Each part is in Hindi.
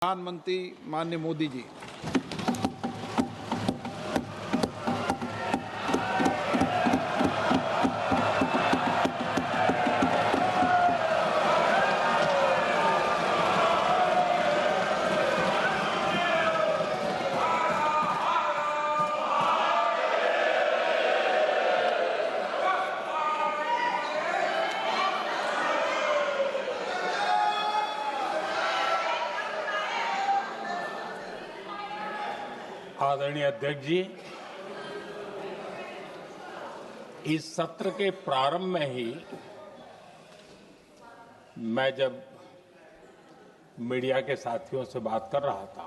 प्रधानमंत्री माननीय मोदी जी। आदरणीय अध्यक्ष जी, इस सत्र के प्रारंभ में ही मैं जब मीडिया के साथियों से बात कर रहा था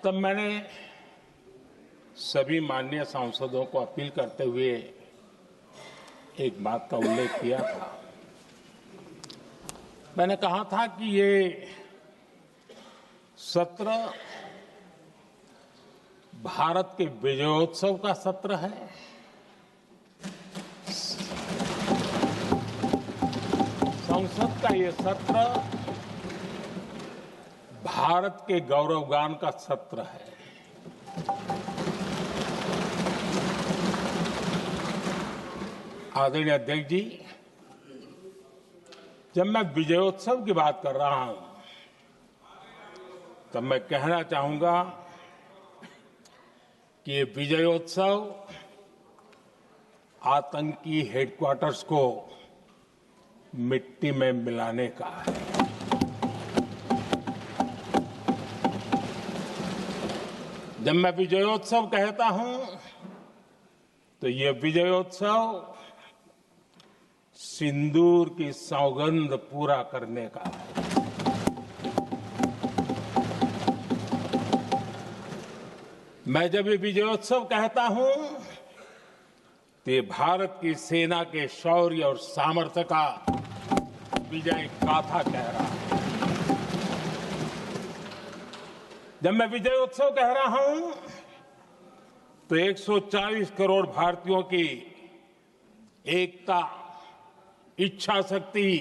तब मैंने सभी माननीय सांसदों को अपील करते हुए एक बात का उल्लेख किया था। मैंने कहा था कि ये सत्र भारत के विजयोत्सव का सत्र है। संसद का ये सत्र भारत के गौरवगान का सत्र है। आदरणीय अध्यक्ष जी, जब मैं विजयोत्सव की बात कर रहा हूं तब मैं कहना चाहूंगा कि ये विजयोत्सव आतंकी हेडक्वार्टर्स को मिट्टी में मिलाने का है। जब मैं विजयोत्सव कहता हूं तो ये विजयोत्सव सिंदूर की सौगंध पूरा करने का है। मैं जब ये विजयोत्सव कहता हूं तो ये भारत की सेना के शौर्य और सामर्थ्य का विजय गाथा कह रहा है। जब मैं विजयोत्सव कह रहा हूं तो 140 करोड़ भारतीयों की एकता, इच्छा शक्ति,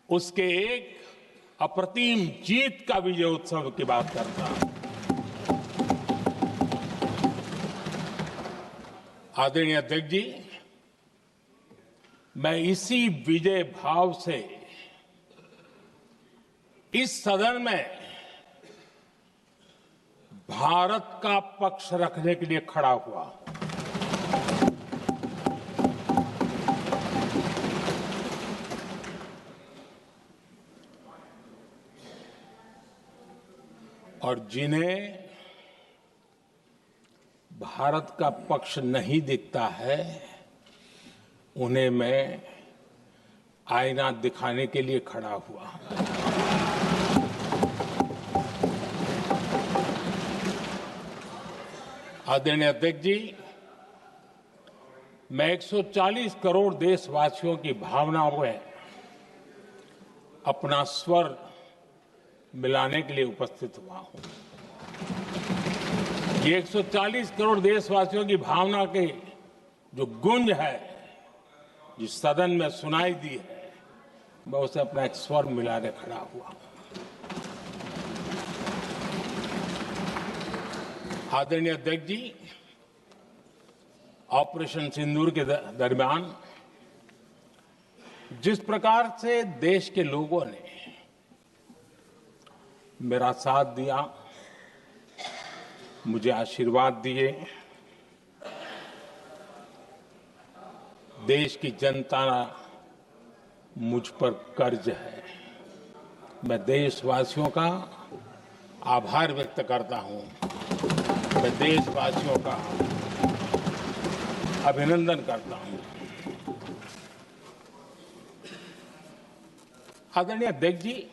उसके एक अप्रतिम जीत का विजयोत्सव की बात करता हूं। आदरणीय अध्यक्ष जी, मैं इसी विजय भाव से इस सदन में भारत का पक्ष रखने के लिए खड़ा हुआ। और जिन्हें भारत का पक्ष नहीं दिखता है उन्हें मैं आईना दिखाने के लिए खड़ा हुआ। आदरणीय अध्यक्ष जी, मैं 140 करोड़ देशवासियों की भावनाओं में अपना स्वर मिलाने के लिए उपस्थित हुआ हूं। ये 140 करोड़ देशवासियों की भावना के जो गूंज है, जिस सदन में सुनाई दी है, मैं उसे अपना एक स्वर मिलाने खड़ा हुआ। आदरणीय अध्यक्ष जी, ऑपरेशन सिंदूर के दरमियान जिस प्रकार से देश के लोगों ने मेरा साथ दिया, मुझे आशीर्वाद दिए, देश की जनता मुझ पर कर्ज है। मैं देशवासियों का आभार व्यक्त करता हूं। मैं देशवासियों का अभिनंदन करता हूं। आदरणीय अध्यक्ष जी,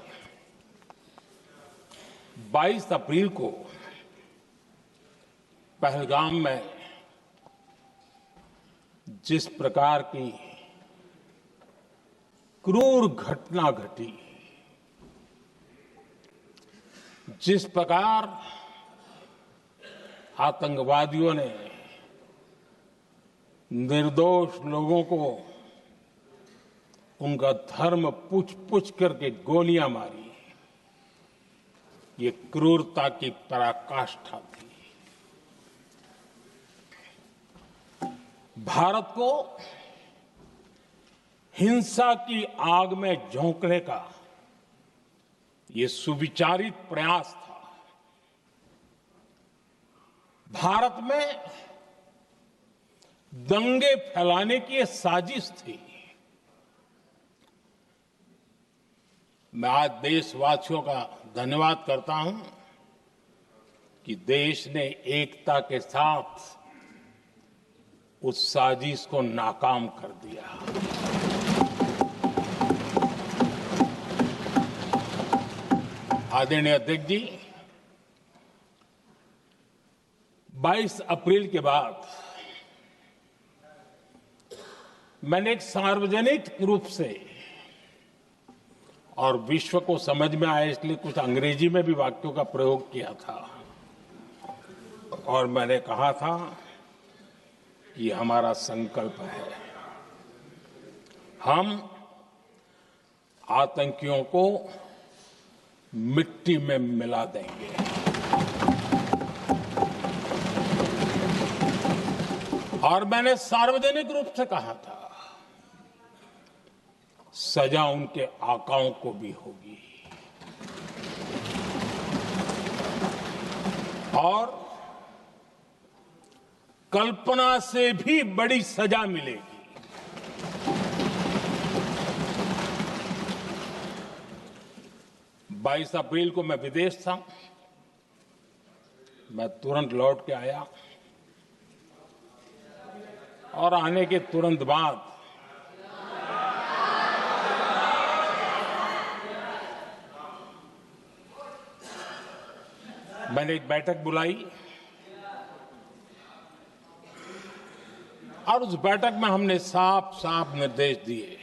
22 अप्रैल को पहलगाम में जिस प्रकार की क्रूर घटना घटी, जिस प्रकार आतंकवादियों ने निर्दोष लोगों को उनका धर्म पूछ पूछ करके गोलियां मारी, ये क्रूरता की पराकाष्ठा थी। भारत को हिंसा की आग में झोंकने का ये सुविचारित प्रयास था। भारत में दंगे फैलाने की ये साजिश थी। मैं आज देशवासियों का धन्यवाद करता हूं कि देश ने एकता के साथ उस साजिश को नाकाम कर दिया। आदरणीय अध्यक्ष जी, 22 अप्रैल के बाद मैंने एक सार्वजनिक रूप से और विश्व को समझ में आए इसलिए कुछ अंग्रेजी में भी वाक्यों का प्रयोग किया था और मैंने कहा था कि हमारा संकल्प है, हम आतंकियों को मिट्टी में मिला देंगे। और मैंने सार्वजनिक रूप से कहा था, सजा उनके आकाओं को भी होगी और कल्पना से भी बड़ी सजा मिलेगी। 22 अप्रैल को मैं विदेश था, मैं तुरंत लौट के आया और आने के तुरंत बाद मैंने एक बैठक बुलाई और उस बैठक में हमने साफ साफ निर्देश दिए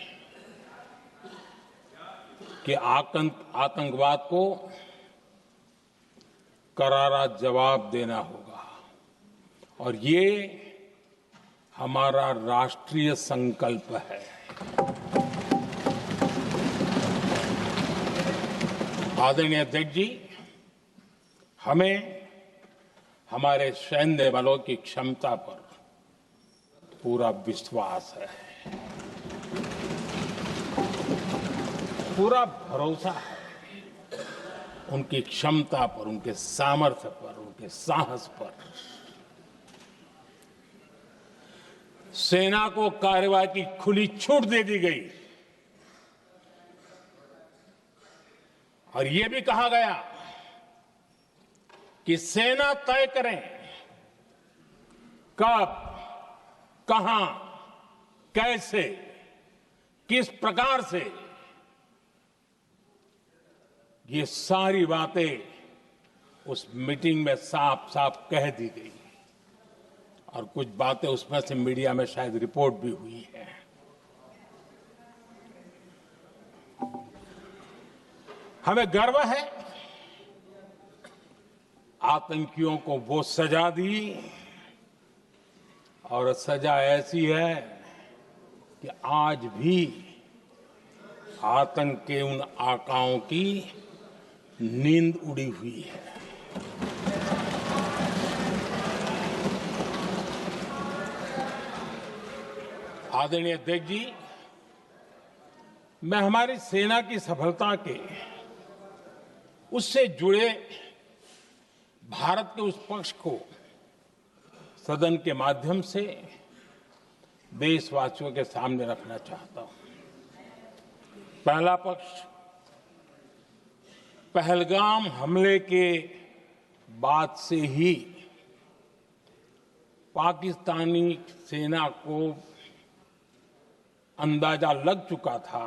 कि आतंकवाद को करारा जवाब देना होगा और ये हमारा राष्ट्रीय संकल्प है। आदरणीय अध्यक्ष जी, हमें हमारे सैन्य बलों की क्षमता पर पूरा विश्वास है, पूरा भरोसा है उनकी क्षमता पर, उनके सामर्थ्य पर, उनके साहस पर। सेना को कार्रवाई की खुली छूट दे दी गई और यह भी कहा गया कि सेना तय करें कब, कहां, कैसे, किस प्रकार से। ये सारी बातें उस मीटिंग में साफ साफ कह दी गई और कुछ बातें उसमें से मीडिया में शायद रिपोर्ट भी हुई है। हमें गर्व है आतंकियों को वो सजा दी और सजा ऐसी है कि आज भी आतंक के उन आकाओं की नींद उड़ी हुई है। आदरणीय अध्यक्ष जी, मैं हमारी सेना की सफलता के उससे जुड़े भारत के उस पक्ष को सदन के माध्यम से देशवासियों के सामने रखना चाहता हूं। पहला पक्ष, पहलगाम हमले के बाद से ही पाकिस्तानी सेना को अंदाजा लग चुका था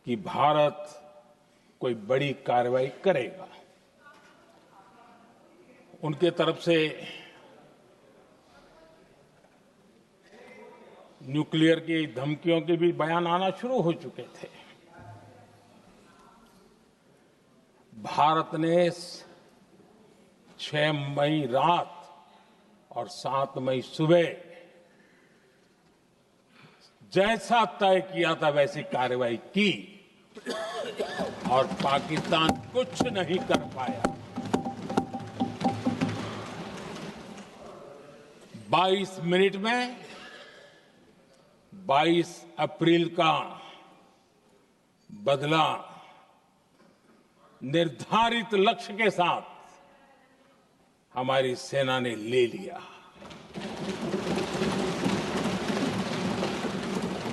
कि भारत कोई बड़ी कार्रवाई करेगा। उनके तरफ से न्यूक्लियर की धमकियों के भी बयान आना शुरू हो चुके थे। भारत ने 6 मई रात और 7 मई सुबह जैसा तय किया था वैसी कार्रवाई की और पाकिस्तान कुछ नहीं कर पाया। 22 मिनट में 22 अप्रैल का बदला निर्धारित लक्ष्य के साथ हमारी सेना ने ले लिया।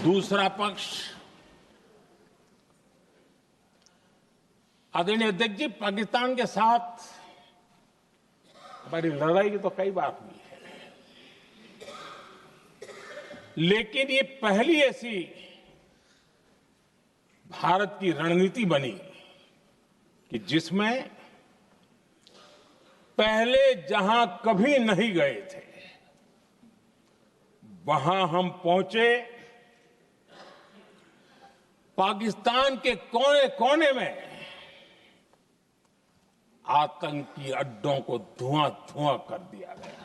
दूसरा पक्ष, आदरणीय अध्यक्ष जी, पाकिस्तान के साथ हमारी लड़ाई की तो कई बार हुई है, लेकिन ये पहली ऐसी भारत की रणनीति बनी कि जिसमें पहले जहां कभी नहीं गए थे वहां हम पहुंचे। पाकिस्तान के कोने कोने में आतंकी अड्डों को धुआं धुआं कर दिया गया।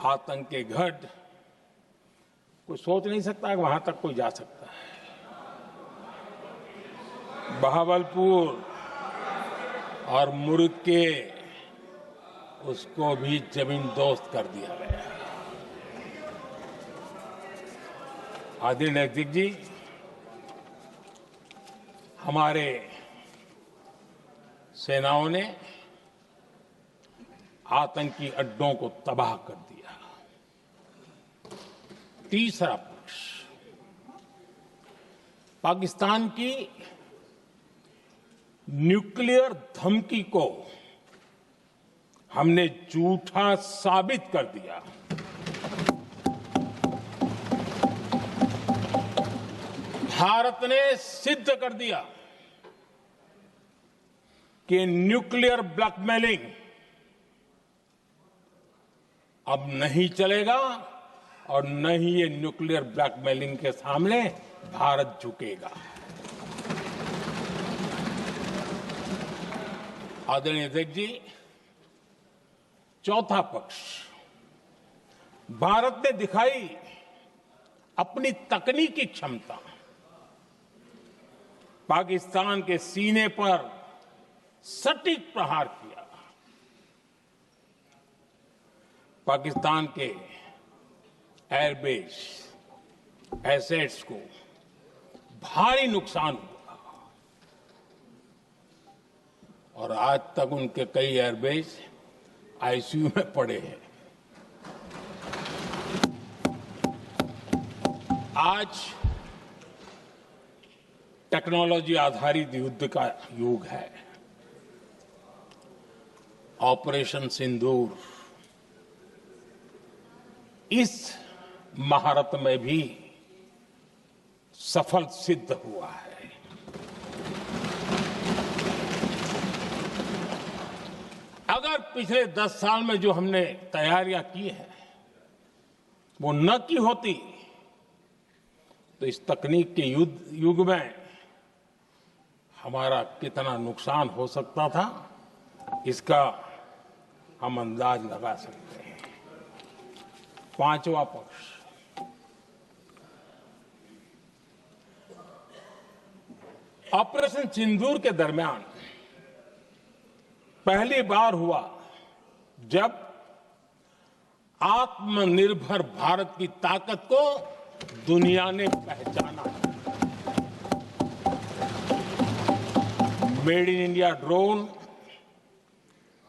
आतंक के गढ़ कोई सोच नहीं सकता कि वहां तक कोई जा सकता है। बहावलपुर और मुर्ग के उसको भी जमीन दोस्त कर दिया गया। आदरणीय अध्यक्ष जी, हमारे सेनाओं ने आतंकी अड्डों को तबाह कर दिया। तीसरा पक्ष, पाकिस्तान की न्यूक्लियर धमकी को हमने झूठा साबित कर दिया। भारत ने सिद्ध कर दिया कि न्यूक्लियर ब्लैकमेलिंग अब नहीं चलेगा और न ही ये न्यूक्लियर ब्लैकमेलिंग के सामने भारत झुकेगा। आदरणीय अध्यक्ष जी, चौथा पक्ष, भारत ने दिखाई अपनी तकनीकी क्षमता। पाकिस्तान के सीने पर सटीक प्रहार किया। पाकिस्तान के एयरबेस एसेट्स को भारी नुकसान हुआ और आज तक उनके कई एयरबेस आईसीयू में पड़े हैं। आज टेक्नोलॉजी आधारित युद्ध का युग है। ऑपरेशन सिंदूर इस महारत में भी सफल सिद्ध हुआ है। अगर पिछले 10 साल में जो हमने तैयारियां की हैं वो न की होती तो इस तकनीक के युग में हमारा कितना नुकसान हो सकता था, इसका हम अंदाज लगा सकते हैं। पांचवा पक्ष, ऑपरेशन सिंदूर के दरमियान पहली बार हुआ जब आत्मनिर्भर भारत की ताकत को दुनिया ने पहचाना। Made in India drone,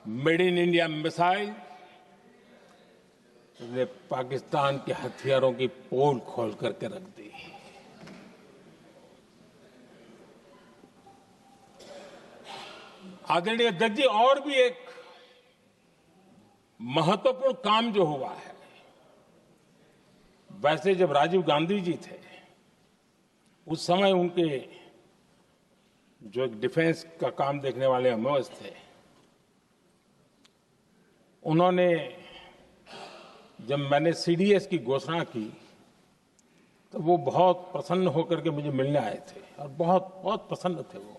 made in India missile ने पाकिस्तान के हथियारों की पोल खोल करके रख दी। आदरणीय अध्यक्ष जी, और भी एक महत्वपूर्ण काम जो हुआ है, वैसे जब राजीव गांधी जी थे उस समय उनके जो एक डिफेंस का काम देखने वाले अमोस थे, उन्होंने जब मैंने सीडीएस की घोषणा की तो वो बहुत प्रसन्न होकर के मुझे मिलने आए थे और बहुत बहुत प्रसन्न थे वो।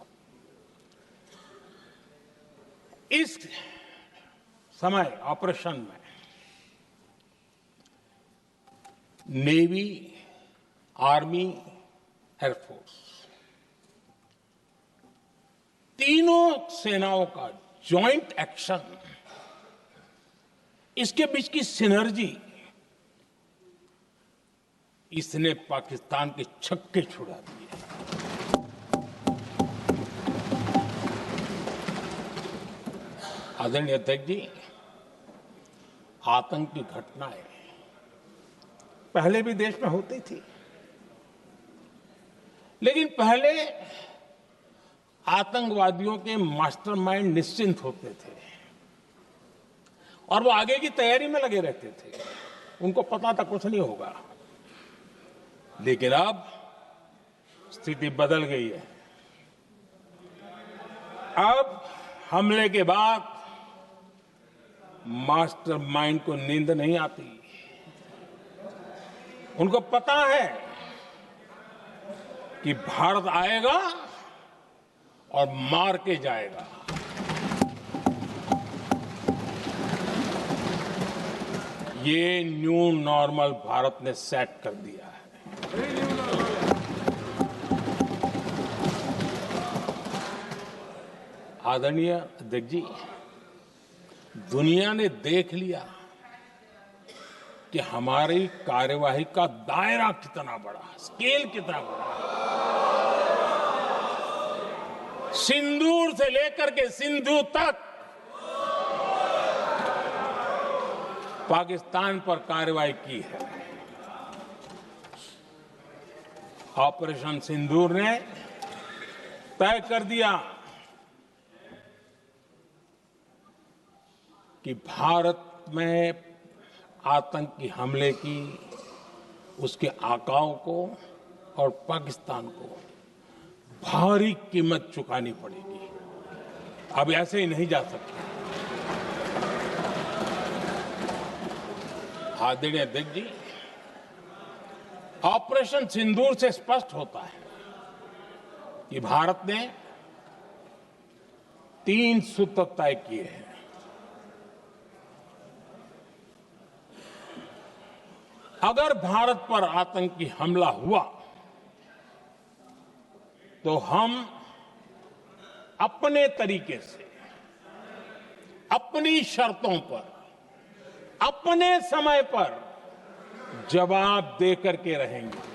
इस समय ऑपरेशन में नेवी, आर्मी, एयरफोर्स, तीनों सेनाओं का जॉइंट एक्शन, इसके बीच की सिनर्जी, इसने पाकिस्तान के छक्के छुड़ा दिए। आदरणीय अध्यक्ष जी, आतंक की घटनाएं पहले भी देश में होती थी, लेकिन पहले आतंकवादियों के मास्टरमाइंड निश्चिंत होते थे और वो आगे की तैयारी में लगे रहते थे, उनको पता था कुछ नहीं होगा। लेकिन अब स्थिति बदल गई है। अब हमले के बाद मास्टरमाइंड को नींद नहीं आती। उनको पता है कि भारत आएगा और मार के जाएगा। ये न्यू नॉर्मल भारत ने सेट कर दिया है। आदरणीय अध्यक्ष जी, दुनिया ने देख लिया कि हमारी कार्यवाही का दायरा कितना बड़ा, स्केल कितना बड़ा। सिंदूर से लेकर के सिंधु तक पाकिस्तान पर कार्रवाई की है। ऑपरेशन सिंदूर ने तय कर दिया कि भारत में आतंकी हमले की, उसके आकाओं को और पाकिस्तान को भारी कीमत चुकानी पड़ेगी। अब ऐसे ही नहीं जा सकते। आदरणीय अध्यक्ष जी, ऑपरेशन सिंदूर से स्पष्ट होता है कि भारत ने 3 सूत्र तय किए हैं। अगर भारत पर आतंकी हमला हुआ तो हम अपने तरीके से, अपनी शर्तों पर, अपने समय पर जवाब दे करके रहेंगे।